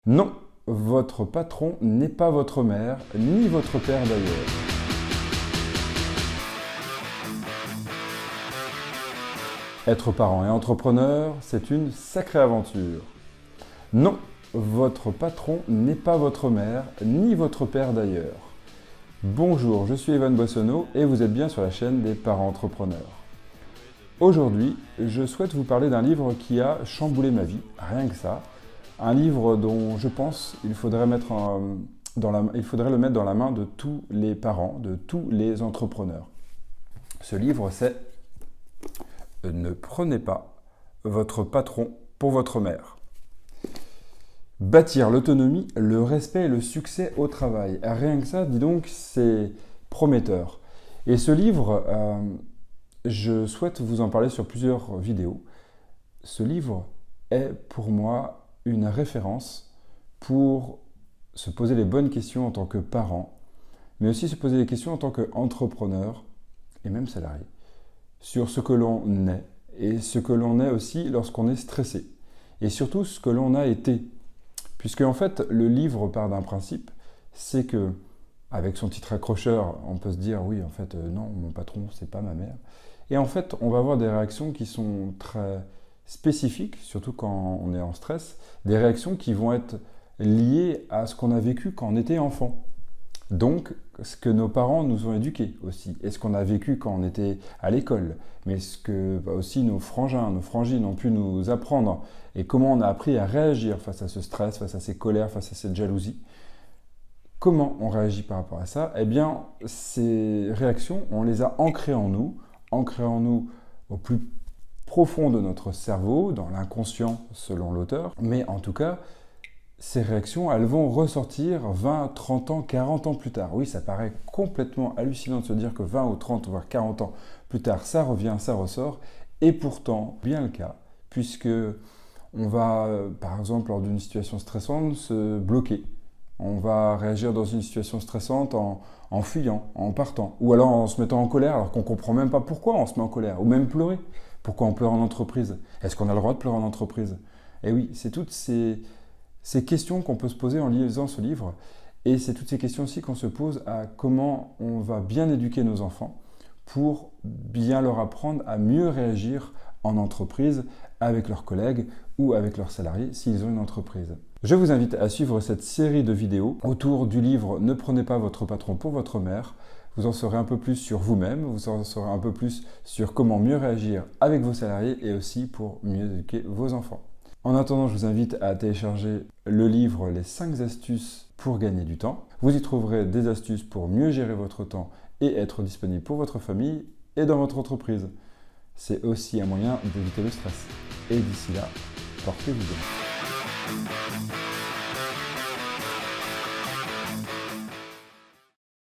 Non, votre patron n'est pas votre mère, ni votre père d'ailleurs. Être parent et entrepreneur, c'est une sacrée aventure. Non, votre patron n'est pas votre mère, ni votre père d'ailleurs. Bonjour, je suis Evan Boissonneau et vous êtes bien sur la chaîne des parents entrepreneurs. Aujourd'hui, je souhaite vous parler d'un livre qui a chamboulé ma vie, rien que ça. Un livre dont je pense il faudrait le mettre dans la main de tous les parents, de tous les entrepreneurs. Ce livre, c'est « Ne prenez pas votre patron pour votre mère ». Bâtir l'autonomie, le respect et le succès au travail. Rien que ça, dis donc, c'est prometteur. Et ce livre, je souhaite vous en parler sur plusieurs vidéos. Ce livre est pour moi une référence pour se poser les bonnes questions en tant que parent, mais aussi se poser des questions en tant qu'entrepreneur et même salarié, sur ce que l'on est et ce que l'on est aussi lorsqu'on est stressé, et surtout ce que l'on a été. Puisque en fait, le livre part d'un principe, c'est que, avec son titre accrocheur, on peut se dire, oui, en fait, non, mon patron, c'est pas ma mère. Et en fait, on va avoir des réactions qui sont très spécifiques, surtout quand on est en stress, des réactions qui vont être liées à ce qu'on a vécu quand on était enfant. Donc, ce que nos parents nous ont éduqués aussi, et ce qu'on a vécu quand on était à l'école, mais ce que aussi nos frangins, nos frangines ont pu nous apprendre, et comment on a appris à réagir face à ce stress, face à ces colères, face à cette jalousie. Comment on réagit par rapport à ça? Eh bien, ces réactions, on les a ancrées en nous au plus profond de notre cerveau, dans l'inconscient selon l'auteur, mais en tout cas, ces réactions, elles vont ressortir 20, 30 ans, 40 ans plus tard. Oui, ça paraît complètement hallucinant de se dire que 20 ou 30, voire 40 ans plus tard, ça revient, ça ressort, et pourtant, bien le cas, puisque on va, par exemple, lors d'une situation stressante, se bloquer. On va réagir dans une situation stressante en fuyant, en partant, ou alors en se mettant en colère, alors qu'on ne comprend même pas pourquoi on se met en colère, ou même pleurer. Pourquoi on pleure en entreprise? Est-ce qu'on a le droit de pleurer en entreprise? Eh oui, c'est toutes ces questions qu'on peut se poser en lisant ce livre, et c'est toutes ces questions aussi qu'on se pose à comment on va bien éduquer nos enfants pour bien leur apprendre à mieux réagir en entreprise avec leurs collègues ou avec leurs salariés s'ils ont une entreprise. Je vous invite à suivre cette série de vidéos autour du livre « Ne prenez pas votre patron pour votre mère ». Vous en saurez un peu plus sur vous-même, vous en saurez un peu plus sur comment mieux réagir avec vos salariés et aussi pour mieux éduquer vos enfants. En attendant, je vous invite à télécharger le livre « Les 5 astuces pour gagner du temps ». Vous y trouverez des astuces pour mieux gérer votre temps et être disponible pour votre famille et dans votre entreprise. C'est aussi un moyen d'éviter le stress. Et d'ici là, portez-vous bien.